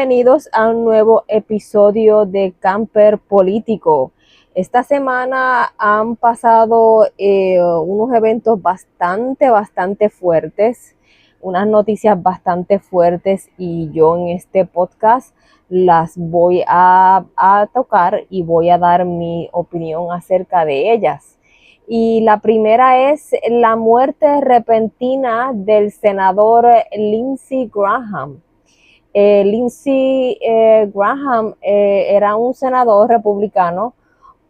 Bienvenidos a un nuevo episodio de Camper Político. Esta semana han pasado unos eventos bastante fuertes, unas noticias bastante fuertes, y yo en este podcast las voy a tocar y voy a dar mi opinión acerca de ellas. Y la primera es la muerte repentina del senador Lindsey Graham. Lindsey Graham era un senador republicano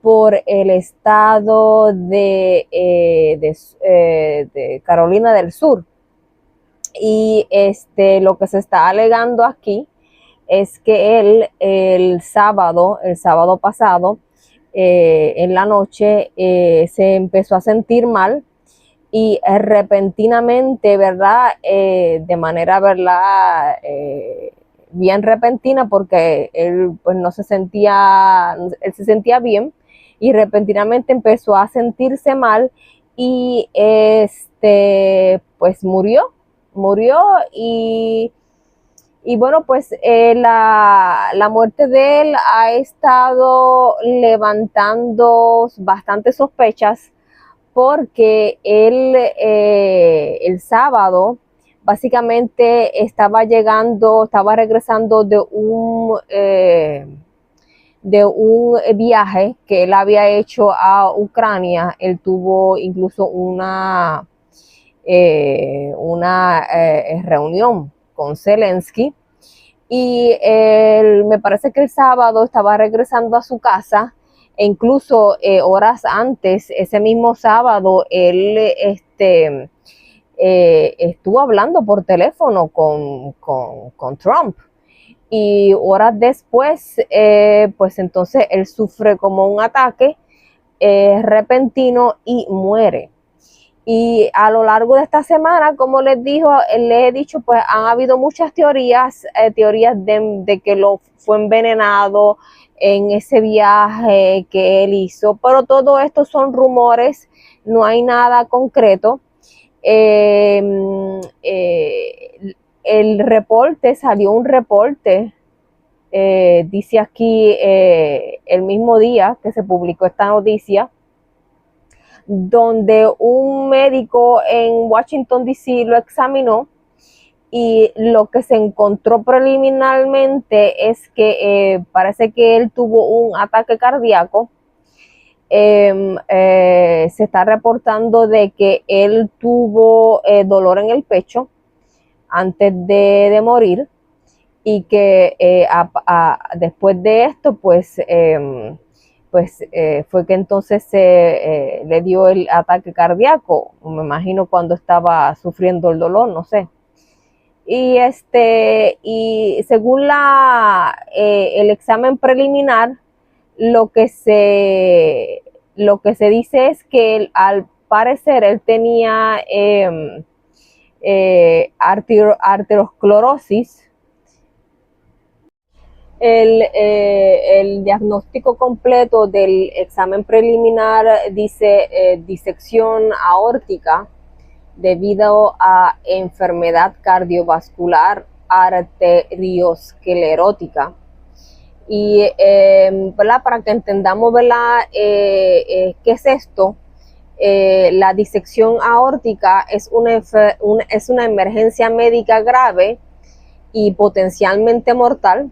por el estado de Carolina del Sur. Y lo que se está alegando aquí es que él el sábado pasado, en la noche, se empezó a sentir mal y repentinamente, ¿verdad? De manera, ¿verdad? Bien repentina, porque él pues no se sentía, él se sentía bien y repentinamente empezó a sentirse mal y pues murió y bueno, pues la muerte de él ha estado levantando bastantes sospechas, porque él el sábado básicamente estaba regresando de un viaje que él había hecho a Ucrania. Él tuvo incluso una reunión con Zelensky, y me parece que el sábado estaba regresando a su casa, e incluso horas antes, ese mismo sábado, él estuvo hablando por teléfono con Trump, y horas después, pues entonces él sufre como un ataque repentino y muere. Y a lo largo de esta semana, como les he dicho, pues han habido muchas teorías de que lo fue envenenado en ese viaje que él hizo, pero todo esto son rumores, no hay nada concreto. Salió un reporte, dice aquí, el mismo día que se publicó esta noticia, donde un médico en Washington, D.C. lo examinó, y lo que se encontró preliminarmente es que parece que él tuvo un ataque cardíaco. Se está reportando de que él tuvo dolor en el pecho antes de morir, y que después de esto, pues fue que entonces le dio el ataque cardíaco, me imagino cuando estaba sufriendo el dolor, no sé. Y según el examen preliminar, lo que se dice es que él, al parecer, él tenía arteriosclerosis. El diagnóstico completo del examen preliminar dice disección aórtica debido a enfermedad cardiovascular arteriosclerótica. Y ¿verdad? Para que entendamos, ¿verdad? ¿Qué es esto? La disección aórtica es una emergencia médica grave y potencialmente mortal,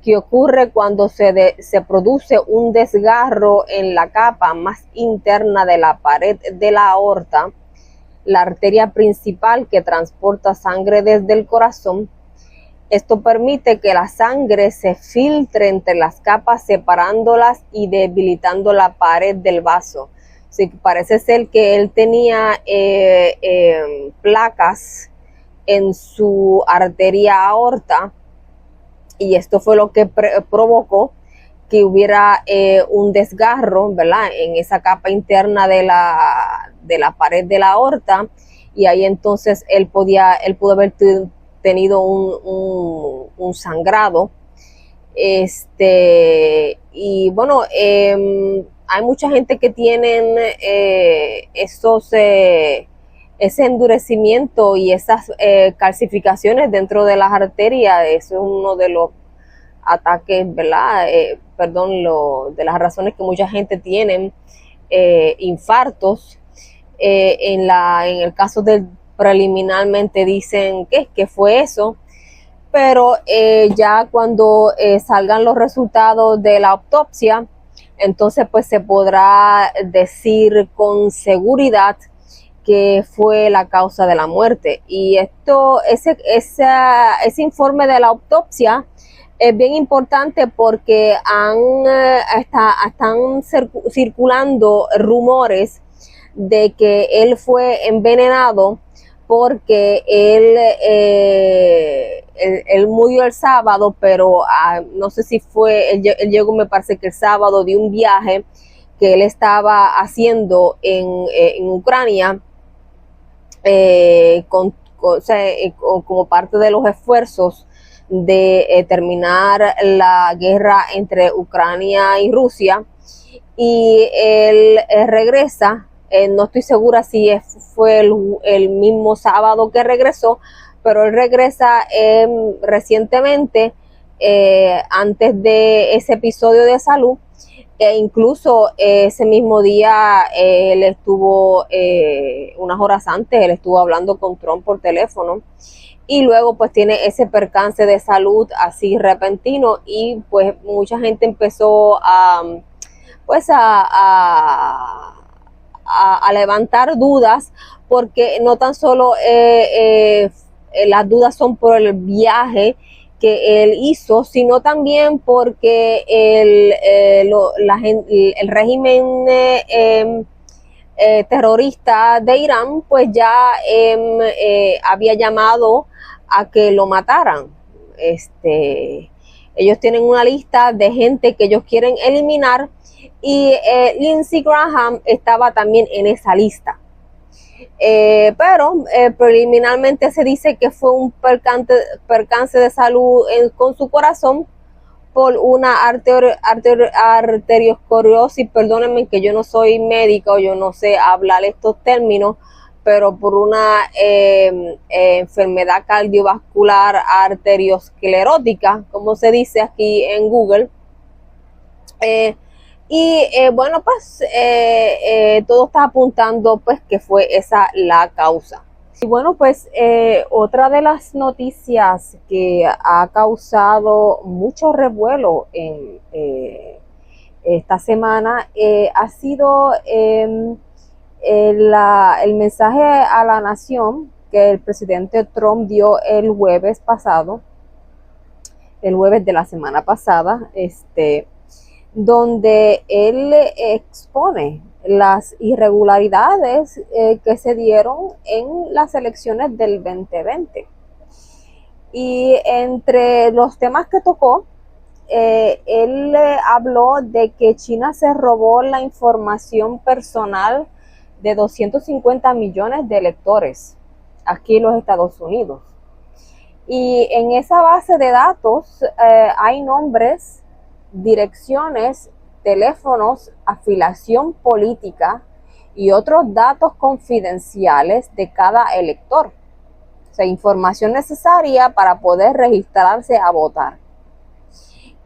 que ocurre cuando se produce un desgarro en la capa más interna de la pared de la aorta, la arteria principal que transporta sangre desde el corazón. Esto permite que la sangre se filtre entre las capas, separándolas y debilitando la pared del vaso. Sí, parece ser que él tenía placas en su arteria aorta, y esto fue lo que provocó que hubiera un desgarro, ¿verdad?, en esa capa interna de la pared de la aorta, y ahí entonces él pudo haber tenido un sangrado. Y bueno, hay mucha gente que tienen ese endurecimiento y esas calcificaciones dentro de las arterias. Eso es uno de los ataques, ¿verdad? De las razones que mucha gente tiene, infartos. En el caso del preliminarmente dicen que fue eso, pero ya cuando salgan los resultados de la autopsia, entonces pues se podrá decir con seguridad que fue la causa de la muerte. Y ese informe de la autopsia es bien importante porque están circulando rumores de que él fue envenenado porque él murió el sábado, pero no sé si fue, él llegó, me parece que el sábado, de un viaje que él estaba haciendo en Ucrania, como parte de los esfuerzos de terminar la guerra entre Ucrania y Rusia, y él regresa. No estoy segura si fue el mismo sábado que regresó, pero él regresa recientemente, antes de ese episodio de salud, e incluso ese mismo día él estuvo, unas horas antes, él estuvo hablando con Trump por teléfono, y luego pues tiene ese percance de salud así repentino, y pues mucha gente empezó a levantar dudas, porque no tan solo las dudas son por el viaje que él hizo, sino también porque el régimen terrorista de Irán pues ya había llamado a que lo mataran. Ellos tienen una lista de gente que ellos quieren eliminar, y Lindsey Graham estaba también en esa lista. Pero preliminarmente se dice que fue un percance de salud con su corazón por una arteriosclerosis. Perdónenme que yo no soy médica o yo no sé hablar estos términos, pero por una enfermedad cardiovascular arteriosclerótica, como se dice aquí en Google. Bueno, pues todo está apuntando pues que fue esa la causa. Y bueno, pues otra de las noticias que ha causado mucho revuelo en esta semana ha sido el mensaje a la nación que el presidente Trump dio el jueves de la semana pasada, donde él expone las irregularidades que se dieron en las elecciones del 2020. Y entre los temas que tocó, él habló de que China se robó la información personal de 250 millones de electores aquí en los Estados Unidos. Y en esa base de datos hay nombres, direcciones, teléfonos, afiliación política y otros datos confidenciales de cada elector. O sea, información necesaria para poder registrarse a votar.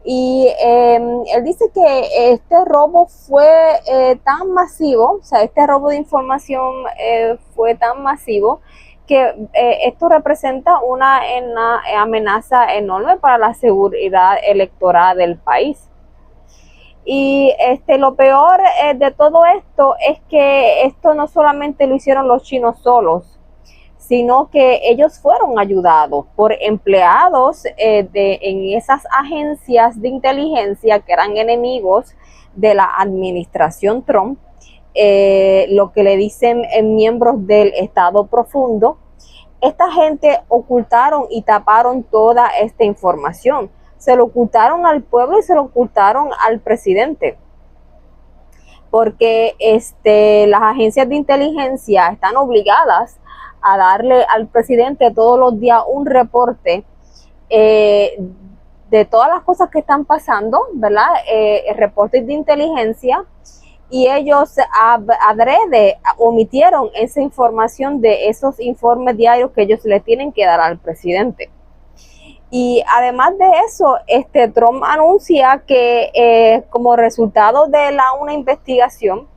Y él dice que este robo fue tan masivo, o sea, este robo de información fue tan masivo que esto representa una amenaza enorme para la seguridad electoral del país. Y lo peor de todo esto es que esto no solamente lo hicieron los chinos solos, sino que ellos fueron ayudados por empleados en esas agencias de inteligencia que eran enemigos de la administración Trump, lo que le dicen miembros del Estado Profundo. Esta gente ocultaron y taparon toda esta información. Se lo ocultaron al pueblo y se lo ocultaron al presidente. Porque las agencias de inteligencia están obligadas a darle al presidente todos los días un reporte de todas las cosas que están pasando, ¿verdad? Reportes de inteligencia, y ellos adrede omitieron esa información de esos informes diarios que ellos le tienen que dar al presidente. Y además de eso, Trump anuncia que como resultado de una investigación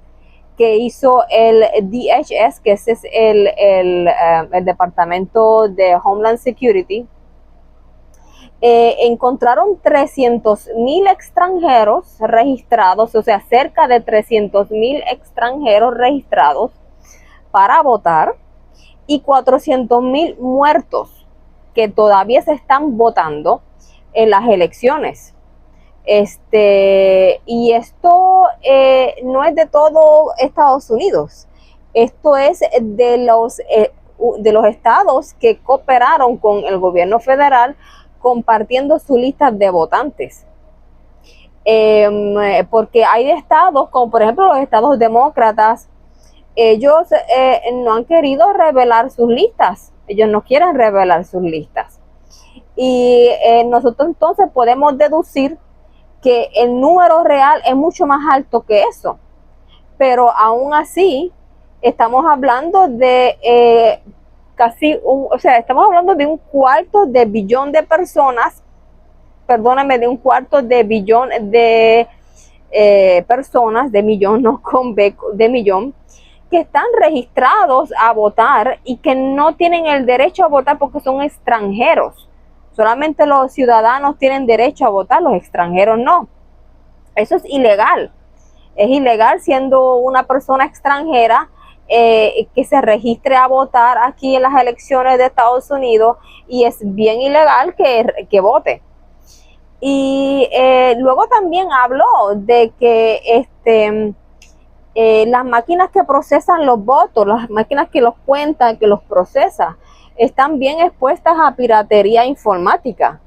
que hizo el DHS, que ese es el Departamento de Homeland Security, encontraron 300,000 extranjeros registrados, o sea, cerca de 300,000 extranjeros registrados para votar y 400,000 muertos que todavía se están votando en las elecciones. Y esto no es de todo Estados Unidos, esto es de los estados que cooperaron con el gobierno federal compartiendo sus listas de votantes. Porque hay estados, como por ejemplo los estados demócratas, ellos no han querido revelar sus listas, ellos no quieren revelar sus listas. Y nosotros entonces podemos deducir que el número real es mucho más alto que eso, pero aún así estamos hablando de estamos hablando de un cuarto de billón de personas, perdóname, de un cuarto de billón de personas, de millón, no con B, de millón, que están registrados a votar y que no tienen el derecho a votar porque son extranjeros. Solamente los ciudadanos tienen derecho a votar, los extranjeros no. Eso es ilegal. Es ilegal siendo una persona extranjera que se registre a votar aquí en las elecciones de Estados Unidos, y es bien ilegal que vote. Y luego también habló de que las máquinas que procesan los votos, las máquinas que los cuentan, que los procesan, están bien expuestas a piratería informática.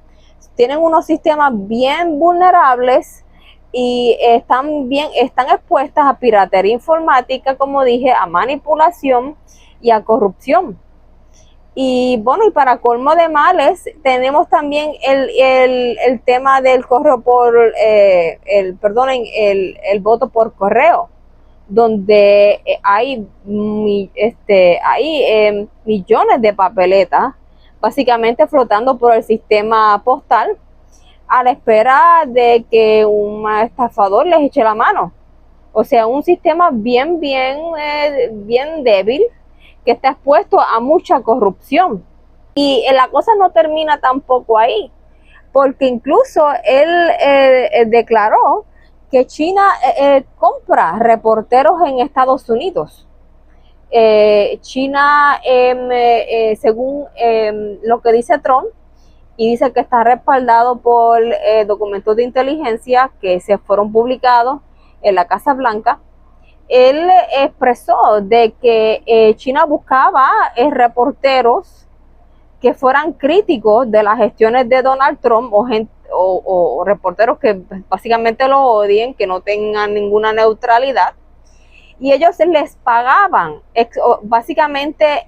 Tienen unos sistemas bien vulnerables y están expuestas a piratería informática, como dije, a manipulación y a corrupción. Y bueno, y para colmo de males, tenemos también el tema del correo por, el voto por correo, donde hay millones de papeletas básicamente flotando por el sistema postal a la espera de que un estafador les eche la mano. O sea, un sistema bien débil que está expuesto a mucha corrupción. Y la cosa no termina tampoco ahí, porque incluso él declaró que China compra reporteros en Estados Unidos. China, según lo que dice Trump, y dice que está respaldado por documentos de inteligencia que se fueron publicados en la Casa Blanca, él expresó de que China buscaba reporteros que fueran críticos de las gestiones de Donald Trump, o reporteros que básicamente lo odien, que no tengan ninguna neutralidad, y ellos les pagaban, básicamente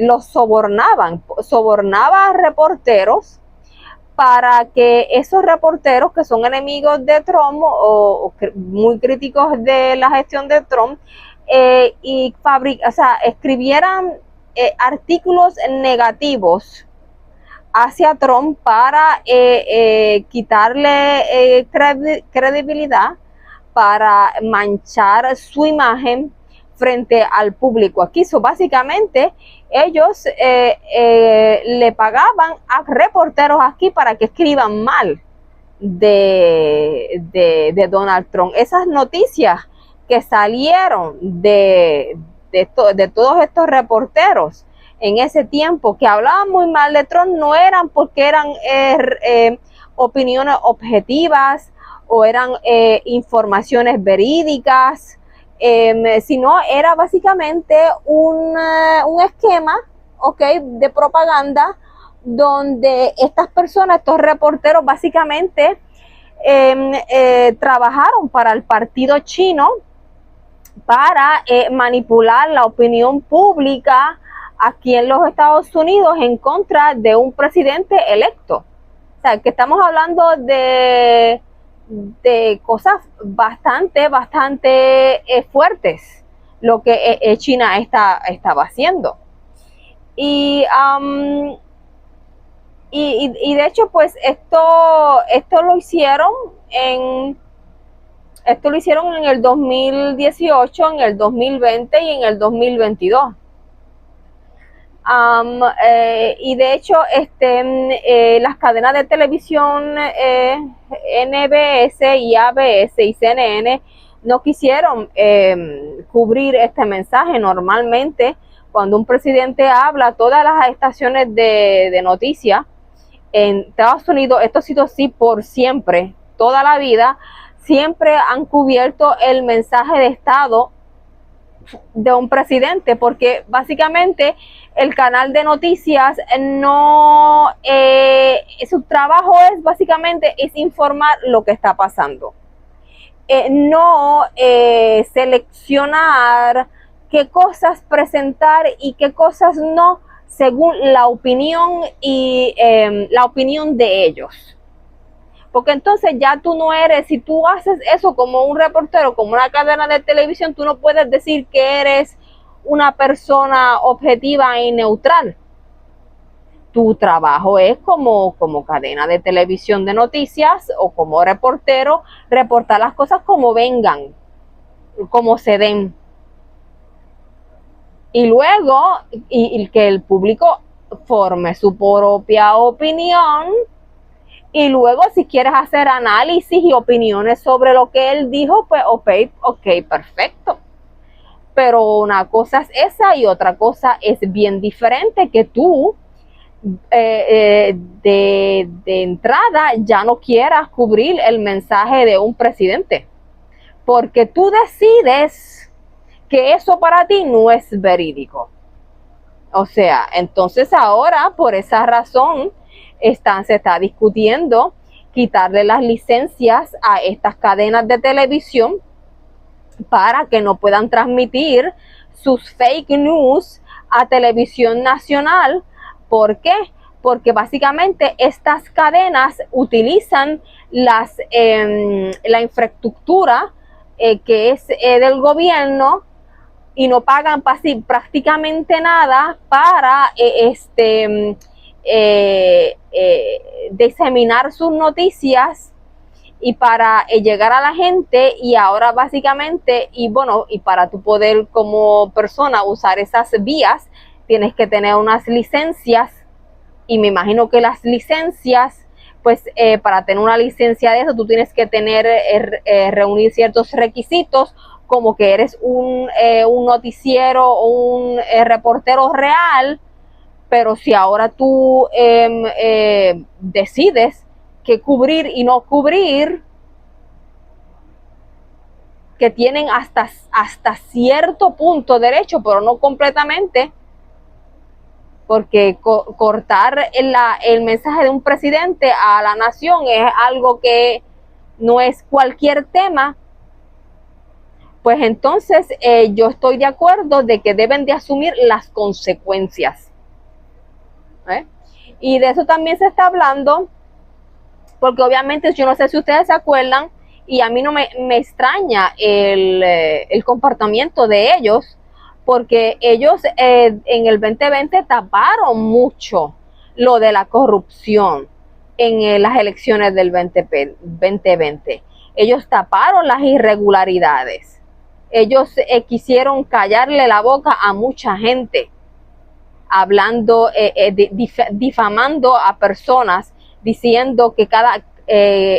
los sobornaba a reporteros para que esos reporteros que son enemigos de Trump o muy críticos de la gestión de Trump escribieran artículos negativos hacia Trump para quitarle credibilidad, para manchar su imagen frente al público aquí. Básicamente ellos le pagaban a reporteros aquí para que escriban mal de Donald Trump. Esas noticias que salieron de todos estos reporteros en ese tiempo que hablaban muy mal de Trump, no eran porque eran opiniones objetivas o eran informaciones verídicas, sino era básicamente un esquema, de propaganda, donde estas personas, estos reporteros, básicamente trabajaron para el partido chino para manipular la opinión pública aquí en los Estados Unidos en contra de un presidente electo. O sea, que estamos hablando de cosas bastante fuertes, lo que China estaba haciendo. Y, y de hecho, pues esto lo hicieron en el 2018, en el 2020 y en el 2022. Y de hecho, las cadenas de televisión NBS y ABS y CNN no quisieron cubrir este mensaje. Normalmente, cuando un presidente habla, todas las estaciones de noticias en Estados Unidos, esto ha sido así por siempre, toda la vida, siempre han cubierto el mensaje de Estado de un presidente, porque básicamente el canal de noticias no, su trabajo es básicamente es informar lo que está pasando, no seleccionar qué cosas presentar y qué cosas no, según la opinión y la opinión de ellos. Porque entonces ya tú no eres, si tú haces eso como un reportero, como una cadena de televisión, tú no puedes decir que eres una persona objetiva y neutral. Tu trabajo es como cadena de televisión de noticias o como reportero, reportar las cosas como vengan, como se den. Y luego, y que el público forme su propia opinión. Y luego, si quieres hacer análisis y opiniones sobre lo que él dijo, pues ok, perfecto. Pero una cosa es esa y otra cosa es bien diferente, que tú de entrada ya no quieras cubrir el mensaje de un presidente. Porque tú decides que eso para ti no es verídico. O sea, entonces ahora, por esa razón, se está discutiendo quitarle las licencias a estas cadenas de televisión para que no puedan transmitir sus fake news a televisión nacional. ¿Por qué? Porque básicamente estas cadenas utilizan la infraestructura que es del gobierno y no pagan prácticamente nada para diseminar sus noticias y para llegar a la gente. Y ahora básicamente, y para tu poder como persona usar esas vías, tienes que tener unas licencias, y me imagino que las licencias, pues para tener una licencia de eso, tú tienes que tener reunir ciertos requisitos, como que eres un noticiero o un reportero real. Pero si ahora tú decides qué cubrir y no cubrir, que tienen hasta cierto punto derecho, pero no completamente, porque cortar el mensaje de un presidente a la nación es algo que no es cualquier tema. Pues entonces yo estoy de acuerdo de que deben de asumir las consecuencias. Y de eso también se está hablando, porque obviamente yo no sé si ustedes se acuerdan, y a mí no me extraña el comportamiento de ellos, porque ellos en el 2020 taparon mucho lo de la corrupción en las elecciones del 2020. Ellos taparon las irregularidades. Ellos quisieron callarle la boca a mucha gente, hablando, difamando a personas, diciendo que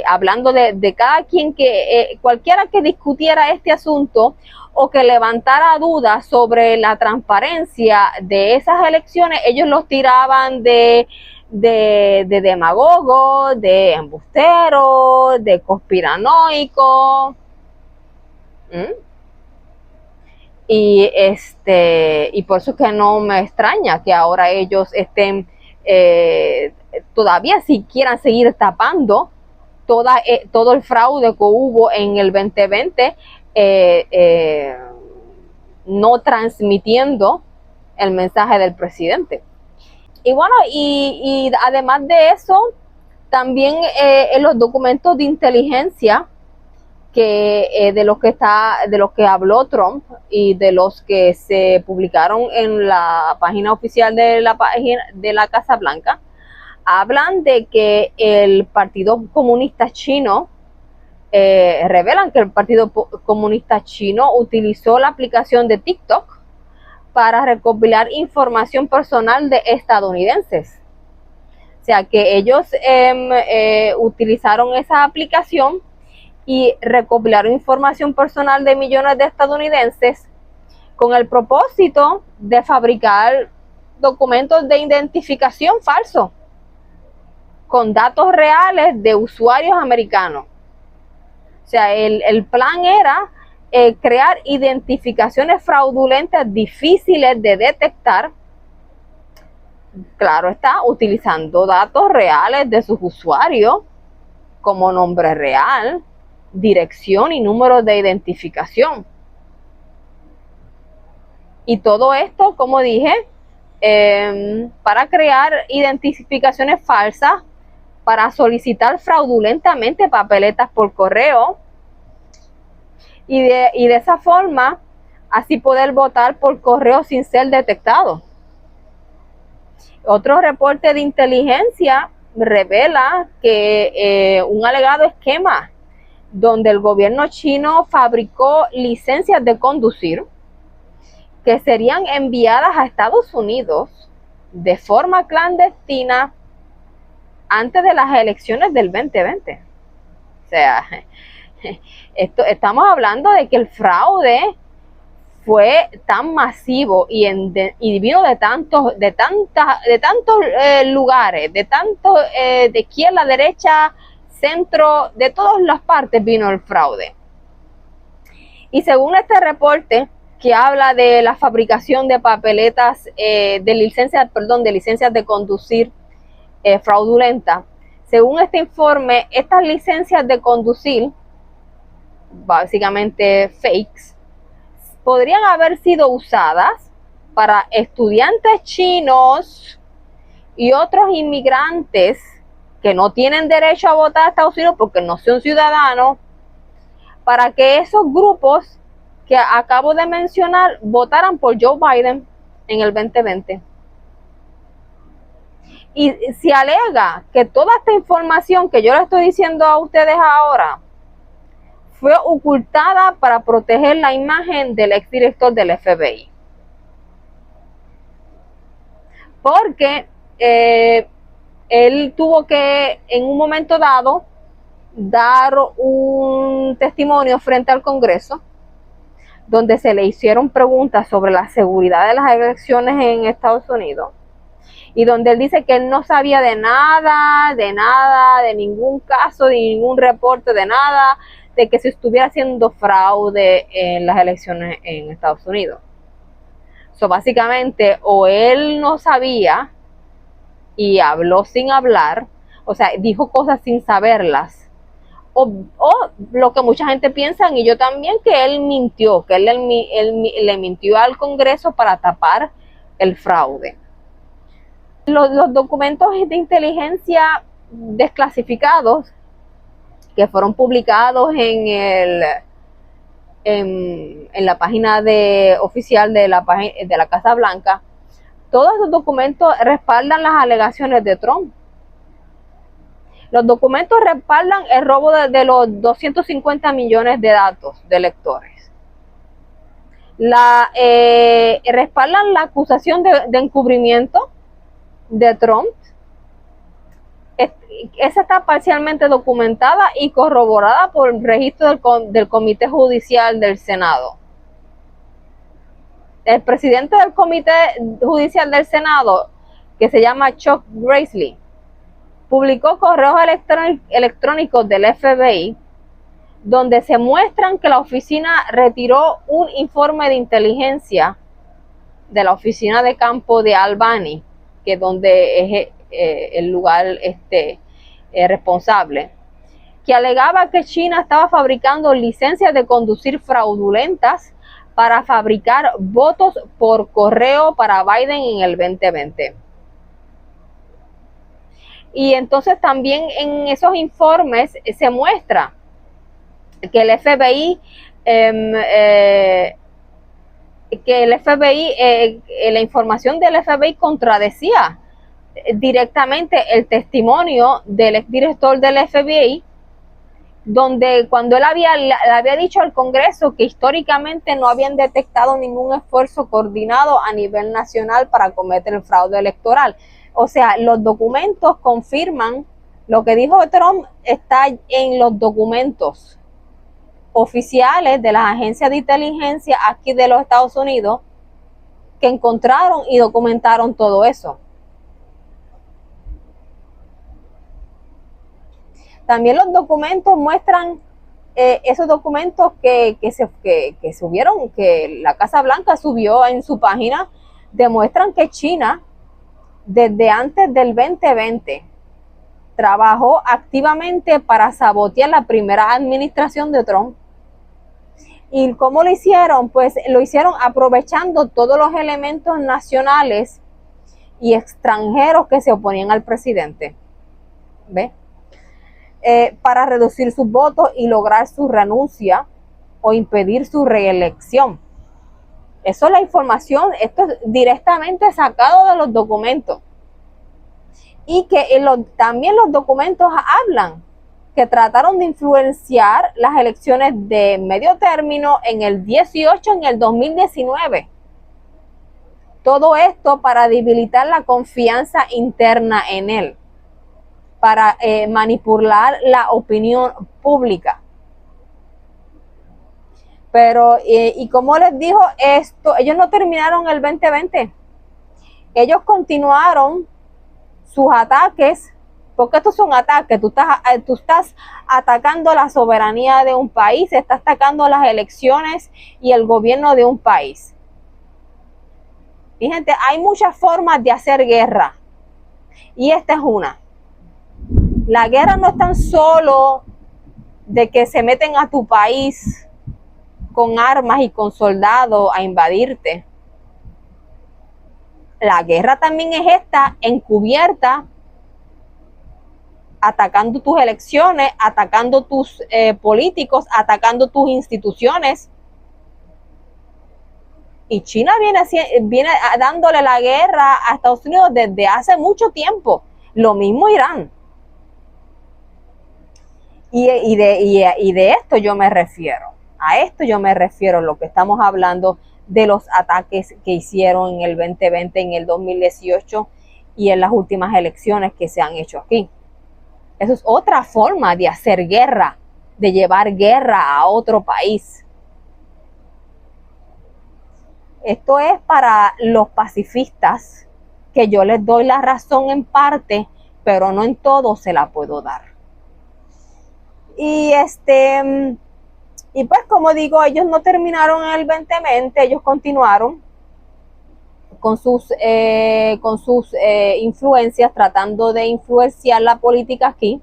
hablando de cada quien, que cualquiera que discutiera este asunto o que levantara dudas sobre la transparencia de esas elecciones, ellos los tiraban de demagogo, de embustero, de conspiranoico. Y por eso que no me extraña que ahora ellos estén todavía, si quieran seguir tapando todo el fraude que hubo en el 2020, no transmitiendo el mensaje del presidente. Y bueno, y además de eso, también en los documentos de inteligencia de los que habló Trump y de los que se publicaron en la página oficial de la Casa Blanca, hablan de que el Partido Comunista Chino revelan que el Partido Comunista Chino utilizó la aplicación de TikTok para recopilar información personal de estadounidenses. O sea que ellos utilizaron esa aplicación y recopilaron información personal de millones de estadounidenses con el propósito de fabricar documentos de identificación falsos con datos reales de usuarios americanos. O sea, el plan era crear identificaciones fraudulentas difíciles de detectar. Claro está, utilizando datos reales de sus usuarios como nombre real, dirección y número de identificación. Y todo esto, como dije, para crear identificaciones falsas, para solicitar fraudulentamente papeletas por correo y de esa forma así poder votar por correo sin ser detectado. Otro reporte de inteligencia revela que un alegado esquema donde el gobierno chino fabricó licencias de conducir que serían enviadas a Estados Unidos de forma clandestina antes de las elecciones del 2020. O sea, estamos hablando de que el fraude fue tan masivo y vino de tantos lugares, de izquierda, derecha, centro, de todas las partes vino el fraude. Y según este reporte que habla de la fabricación de papeletas, de licencias de conducir fraudulenta, según este informe, estas licencias de conducir, básicamente fakes, podrían haber sido usadas para estudiantes chinos y otros inmigrantes que no tienen derecho a votar a Estados Unidos porque no son ciudadanos, para que esos grupos que acabo de mencionar votaran por Joe Biden en el 2020. Y se alega que toda esta información que yo le estoy diciendo a ustedes ahora fue ocultada para proteger la imagen del exdirector del FBI. Porque él tuvo que, en un momento dado, dar un testimonio frente al Congreso, donde se le hicieron preguntas sobre la seguridad de las elecciones en Estados Unidos, y donde él dice que él no sabía de nada, de ningún caso, de ningún reporte, de nada, de que se estuviera haciendo fraude en las elecciones en Estados Unidos. So, básicamente, o él no sabía y habló sin hablar, o sea, dijo cosas sin saberlas, o lo que mucha gente piensa, y yo también, que él mintió, que él le mintió al Congreso para tapar el fraude. Los documentos de inteligencia desclasificados que fueron publicados en la página oficial de la Casa Blanca, todos esos documentos respaldan las alegaciones de Trump. Los documentos respaldan el robo de los 250 millones de datos de electores. Respaldan la acusación de encubrimiento de Trump. Esa está parcialmente documentada y corroborada por el registro del Comité Judicial del Senado. El presidente del Comité Judicial del Senado, que se llama Chuck Grassley, publicó correos electrónicos del FBI donde se muestran que la oficina retiró un informe de inteligencia de la oficina de campo de Albany, que es donde es el lugar responsable, que alegaba que China estaba fabricando licencias de conducir fraudulentas para fabricar votos por correo para Biden en el 2020. Y entonces también en esos informes se muestra que el FBI, la información del FBI contradecía directamente el testimonio del exdirector del FBI, donde cuando él le había dicho al Congreso que históricamente no habían detectado ningún esfuerzo coordinado a nivel nacional para cometer el fraude electoral. O sea, los documentos confirman lo que dijo Trump, está en los documentos oficiales de las agencias de inteligencia aquí de los Estados Unidos, que encontraron y documentaron todo eso. También los documentos muestran esos documentos que subieron, que la Casa Blanca subió en su página, demuestran que China, desde antes del 2020, trabajó activamente para sabotear la primera administración de Trump. ¿Y cómo lo hicieron? Pues lo hicieron aprovechando todos los elementos nacionales y extranjeros que se oponían al presidente. ¿Ve? Para reducir sus votos y lograr su renuncia o impedir su reelección. Eso es la información, esto es directamente sacado de los documentos. Y que también los documentos hablan que trataron de influenciar las elecciones de medio término en el 18, en el 2019. Todo esto para debilitar la confianza interna en él, para manipular la opinión pública. Pero, y como les dijo esto, ellos no terminaron el 2020. Ellos continuaron sus ataques, porque estos son ataques. Tú estás atacando la soberanía de un país, estás atacando las elecciones y el gobierno de un país. Y gente, hay muchas formas de hacer guerra, y esta es una. La guerra no es tan solo de que se meten a tu país con armas y con soldados a invadirte. La guerra también es esta, encubierta, atacando tus elecciones, atacando tus políticos, atacando tus instituciones. Y China viene dándole la guerra a Estados Unidos desde hace mucho tiempo. Lo mismo Irán. Y de esto yo me refiero. A esto yo me refiero, lo que estamos hablando de los ataques que hicieron en el 2020, en el 2018 y en las últimas elecciones que se han hecho aquí. Eso es otra forma de hacer guerra, de llevar guerra a otro país. Esto es para los pacifistas, que yo les doy la razón en parte, pero no en todo se la puedo dar. Y pues como digo, ellos no terminaron en el 2020, ellos continuaron con sus influencias, tratando de influenciar la política aquí,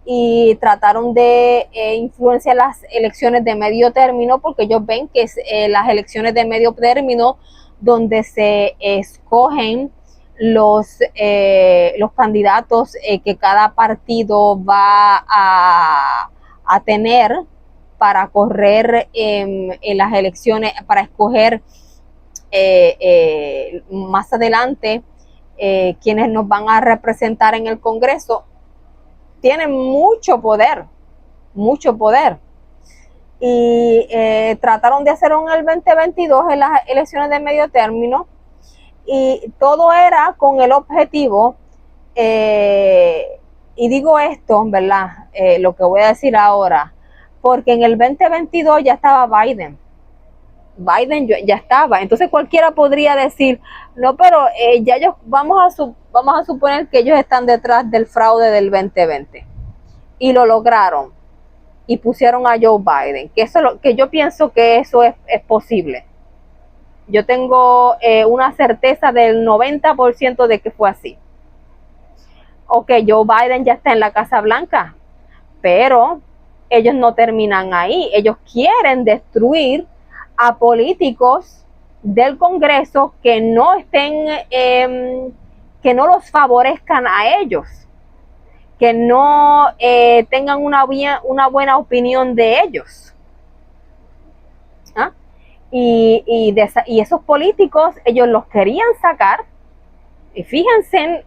y trataron de influenciar las elecciones de medio término, porque ellos ven que es las elecciones de medio término donde se escogen los candidatos que cada partido va a tener para correr en las elecciones, para escoger más adelante quienes nos van a representar en el Congreso. Tienen mucho poder, y trataron de hacerlo en el 2022 en las elecciones de medio término, y todo era con el objetivo, y digo esto, ¿verdad? Lo que voy a decir ahora, porque en el 2022 ya estaba Biden ya estaba, entonces cualquiera podría decir, no, pero ya ellos, vamos a suponer que ellos están detrás del fraude del 2020, y lo lograron, y pusieron a Joe Biden, que yo pienso que eso es posible. Yo tengo una certeza del 90% de que fue así. Ok, Joe Biden ya está en la Casa Blanca, pero ellos no terminan ahí. Ellos quieren destruir a políticos del Congreso que no estén, que no los favorezcan a ellos, que no tengan una buena opinión de ellos. ¿Ah? Y esos políticos, ellos los querían sacar. Y fíjense en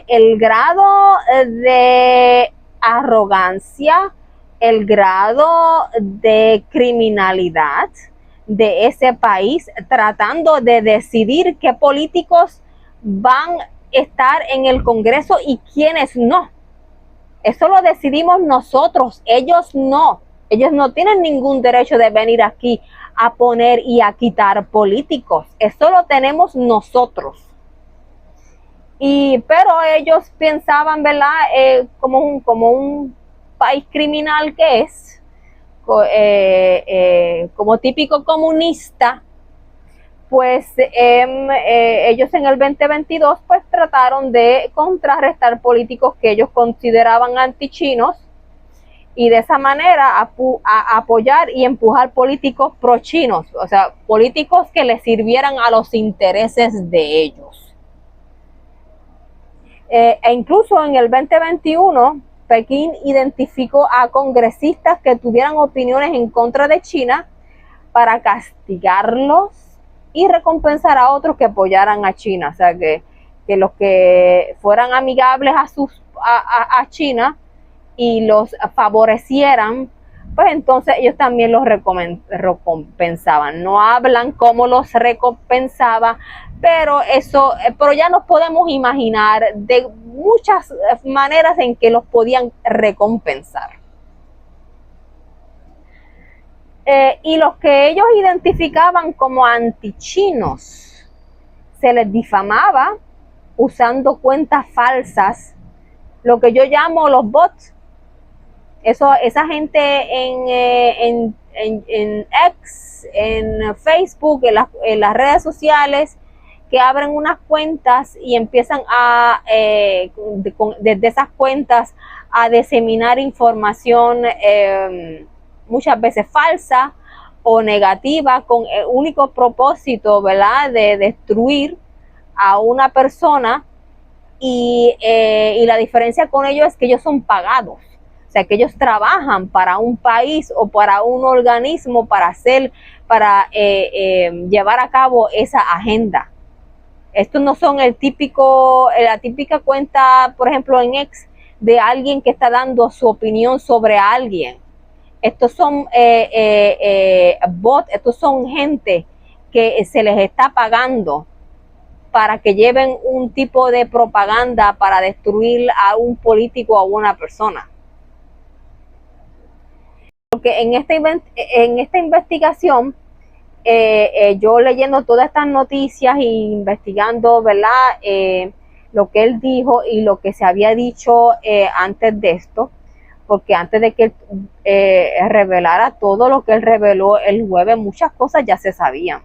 el grado de arrogancia, el grado de criminalidad de ese país, tratando de decidir qué políticos van a estar en el Congreso y quiénes no. Eso lo decidimos nosotros, ellos no. Ellos no tienen ningún derecho de venir aquí a poner y a quitar políticos. Eso lo tenemos nosotros. Pero ellos pensaban, ¿verdad? Como un país criminal que es, como típico comunista, pues ellos en el 2022 pues trataron de contrarrestar políticos que ellos consideraban antichinos y de esa manera apoyar y empujar políticos pro-chinos, o sea, políticos que les sirvieran a los intereses de ellos. E incluso en el 2021, Pekín identificó a congresistas que tuvieran opiniones en contra de China para castigarlos y recompensar a otros que apoyaran a China, o sea, que los que fueran amigables a China y los favorecieran, pues entonces ellos también los recompensaban. No hablan cómo los recompensaba, pero ya nos podemos imaginar de muchas maneras en que los podían recompensar. Y los que ellos identificaban como antichinos, se les difamaba usando cuentas falsas, lo que yo llamo los bots. Esa gente en X, en Facebook, en las redes sociales, que abren unas cuentas y empiezan desde esas cuentas a diseminar información muchas veces falsa o negativa, con el único propósito, ¿verdad?, de destruir a una persona. Y la diferencia con ellos es que ellos son pagados. O sea, que ellos trabajan para un país o para un organismo para llevar a cabo esa agenda. Estos no son la típica cuenta, por ejemplo, en X, de alguien que está dando su opinión sobre alguien. Estos son bots, estos son gente que se les está pagando para que lleven un tipo de propaganda para destruir a un político o a una persona. Porque en esta investigación, yo leyendo todas estas noticias e investigando, ¿verdad?, lo que él dijo y lo que se había dicho antes de esto, porque antes de que él revelara todo lo que él reveló el jueves, muchas cosas ya se sabían.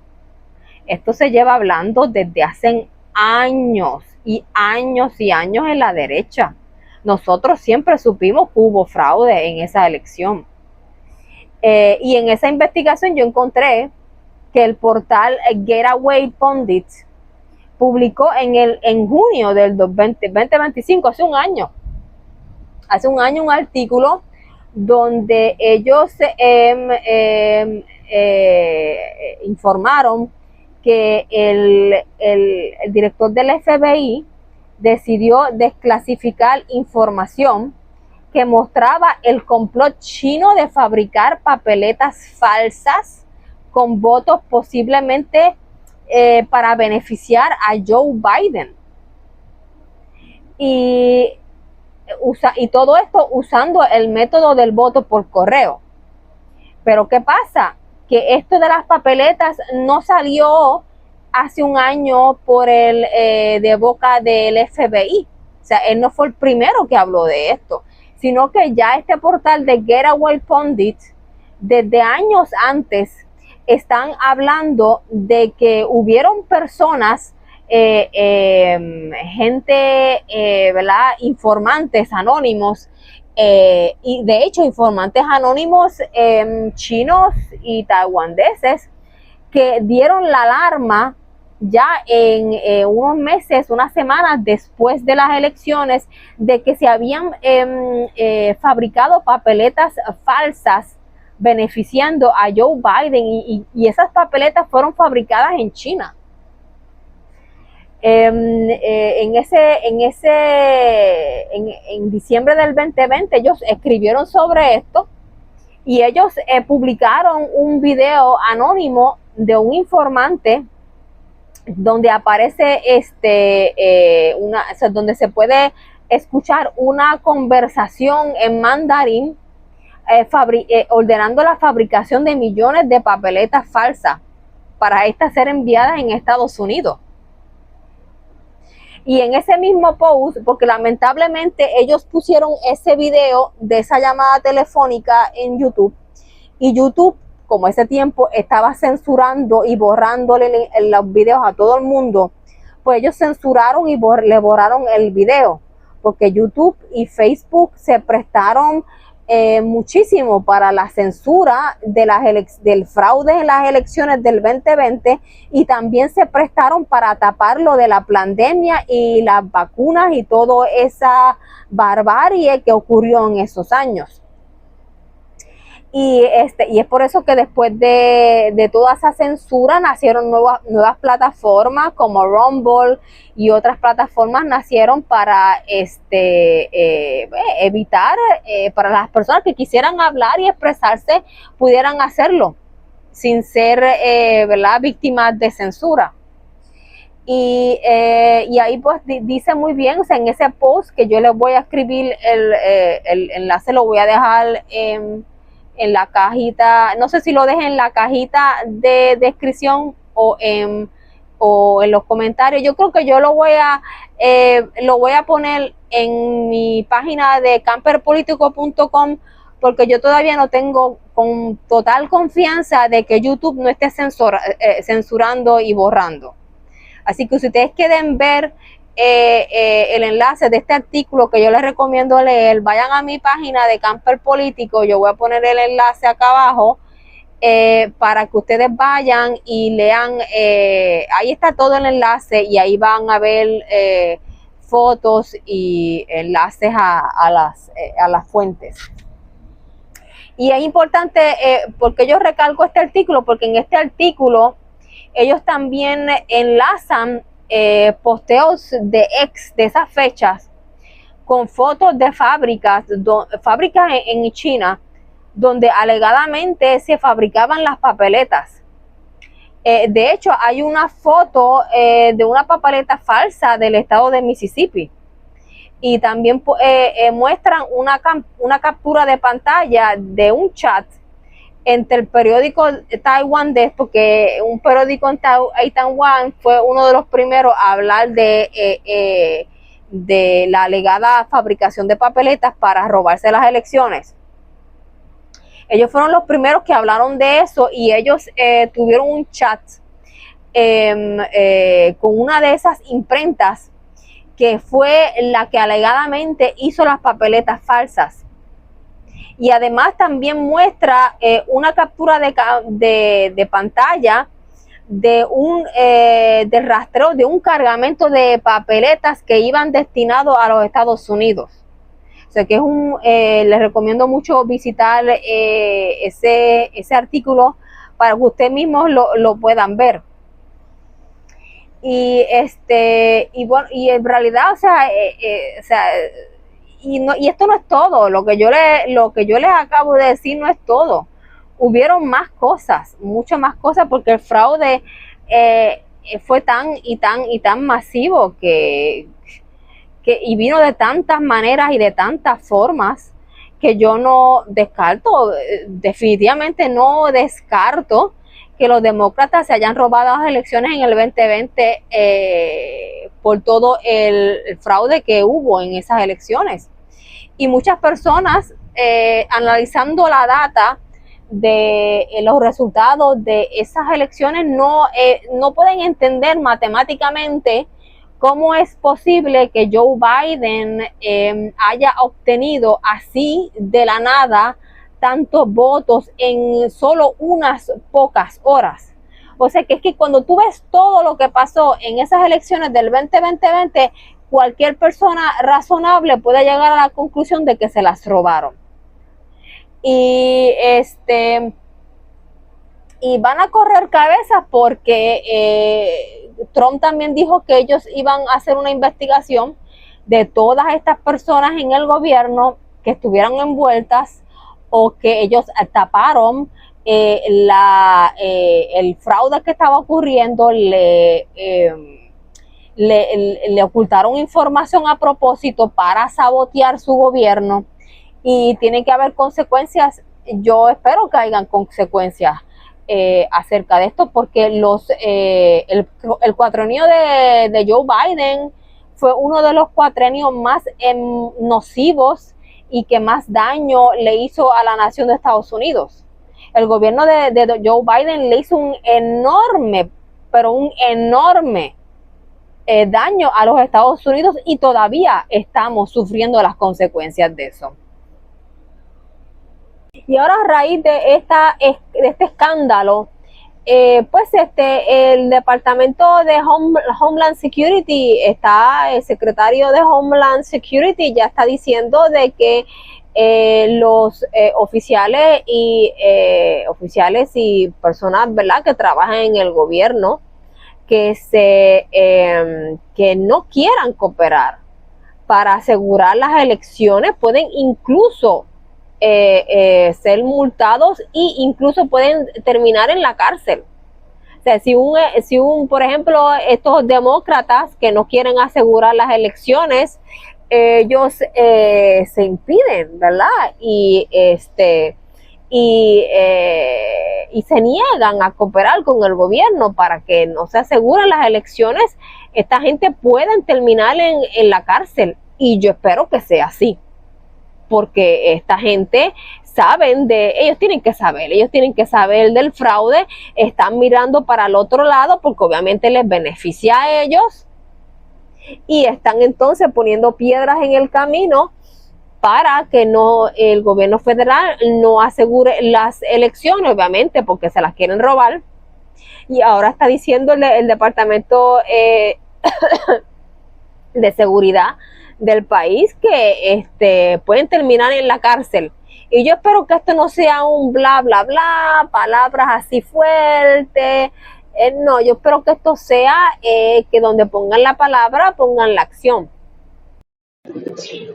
Esto se lleva hablando desde hace años y años y años en la derecha. Nosotros siempre supimos que hubo fraude en esa elección. Y en esa investigación yo encontré que el portal Getaway Pundit publicó en junio del 2025, hace un año, un artículo donde ellos informaron que el director del FBI decidió desclasificar información que mostraba el complot chino de fabricar papeletas falsas con votos posiblemente para beneficiar a Joe Biden. Y todo esto usando el método del voto por correo. Pero ¿qué pasa? Que esto de las papeletas no salió hace un año de boca del FBI. O sea, él no fue el primero que habló de esto, sino que ya este portal de Getaway Pundit, desde años antes, están hablando de que hubieron personas, gente, ¿verdad?, informantes anónimos, y de hecho informantes anónimos chinos y taiwaneses, que dieron la alarma ya en unos meses, unas semanas después de las elecciones, de que se habían fabricado papeletas falsas beneficiando a Joe Biden y esas papeletas fueron fabricadas en China. En diciembre del 2020 ellos escribieron sobre esto y ellos publicaron un video anónimo de un informante donde aparece donde se puede escuchar una conversación en mandarín ordenando la fabricación de millones de papeletas falsas para estas ser enviadas en Estados Unidos. Y en ese mismo post, porque lamentablemente ellos pusieron ese video de esa llamada telefónica en YouTube, y YouTube, como ese tiempo estaba censurando y borrándole los videos a todo el mundo, pues ellos censuraron y le borraron el video, porque YouTube y Facebook se prestaron muchísimo para la censura de del fraude en las elecciones del 2020 y también se prestaron para tapar lo de la pandemia y las vacunas y toda esa barbarie que ocurrió en esos años. Y es por eso que después de toda esa censura nacieron nuevas plataformas como Rumble y otras plataformas nacieron para evitar, para las personas que quisieran hablar y expresarse pudieran hacerlo sin ser ¿verdad? Víctimas de censura. Y ahí pues dice muy bien, o sea, en ese post que yo les voy a escribir, el enlace lo voy a dejar en la cajita, no sé si lo deje en la cajita de descripción o en los comentarios. Yo creo que yo lo voy a poner en mi página de camperpolitico.com porque yo todavía no tengo con total confianza de que YouTube no esté censurando y borrando. Así que si ustedes quieren ver el enlace de este artículo que yo les recomiendo leer, vayan a mi página de Camper Político, yo voy a poner el enlace acá abajo para que ustedes vayan y lean, ahí está todo el enlace y ahí van a ver fotos y enlaces a las fuentes. Y es importante, porque yo recalco este artículo, porque en este artículo ellos también enlazan posteos de de esas fechas con fotos de fábricas en China donde alegadamente se fabricaban las papeletas. De hecho, hay una foto de una papeleta falsa del estado de Mississippi y también muestran una captura de pantalla de un chat entre el periódico Taiwan Desk, porque un periódico en Taiwán fue uno de los primeros a hablar de la alegada fabricación de papeletas para robarse las elecciones. Ellos fueron los primeros que hablaron de eso y ellos tuvieron un chat con una de esas imprentas que fue la que alegadamente hizo las papeletas falsas. Y además también muestra una captura de pantalla del rastreo de un cargamento de papeletas que iban destinados a los Estados Unidos. O sea que les recomiendo mucho visitar ese artículo para que ustedes mismos lo puedan ver. Y bueno, y en realidad, y esto no es todo, lo que yo les acabo de decir no es todo. Hubieron más cosas, muchas más cosas, porque el fraude fue tan masivo y vino de tantas maneras y de tantas formas que yo no descarto, definitivamente no descarto que los demócratas se hayan robado las elecciones en el 2020 por todo el fraude que hubo en esas elecciones. Y muchas personas analizando la data de los resultados de esas elecciones no pueden entender matemáticamente cómo es posible que Joe Biden haya obtenido así de la nada tantos votos en solo unas pocas horas. O sea que es que cuando tú ves todo lo que pasó en esas elecciones del 2020, cualquier persona razonable puede llegar a la conclusión de que se las robaron. Y y van a correr cabezas porque Trump también dijo que ellos iban a hacer una investigación de todas estas personas en el gobierno que estuvieran envueltas o que ellos taparon el fraude que estaba ocurriendo, le ocultaron información a propósito para sabotear su gobierno y tiene que haber consecuencias. Yo espero que hayan consecuencias acerca de esto porque el cuatrenio de Joe Biden fue uno de los cuatrenios más nocivos y que más daño le hizo a la nación de Estados Unidos. El gobierno de Joe Biden le hizo un enorme, pero un enorme daño a los Estados Unidos y todavía estamos sufriendo las consecuencias de eso. Y ahora a raíz de este escándalo, pues el Departamento de Homeland Security el secretario de Homeland Security ya está diciendo de que los oficiales y personas, ¿verdad?, que trabajan en el gobierno que no quieran cooperar para asegurar las elecciones pueden incluso ser multados e incluso pueden terminar en la cárcel. O sea, si por ejemplo, estos demócratas que no quieren asegurar las elecciones, ellos se impiden, ¿verdad? Y se niegan a cooperar con el gobierno para que no se aseguren las elecciones, esta gente pueden terminar en la cárcel y yo espero que sea así porque esta gente ellos tienen que saber del fraude, están mirando para el otro lado porque obviamente les beneficia a ellos y están entonces poniendo piedras en el camino para que el gobierno federal no asegure las elecciones, obviamente porque se las quieren robar. Y ahora está diciendo el Departamento de Seguridad del país que pueden terminar en la cárcel. Y yo espero que esto no sea un bla, bla, bla, palabras así fuertes. No, yo espero que esto sea que donde pongan la palabra, pongan la acción.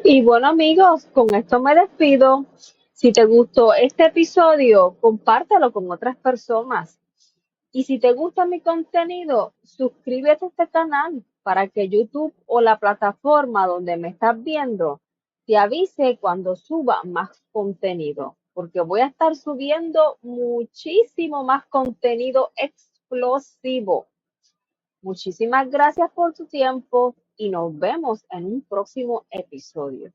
Y bueno, amigos, con esto me despido. Si te gustó este episodio, compártelo con otras personas. Y si te gusta mi contenido, suscríbete a este canal para que YouTube o la plataforma donde me estás viendo te avise cuando suba más contenido, porque voy a estar subiendo muchísimo más contenido explosivo. Muchísimas gracias por tu tiempo y nos vemos en un próximo episodio.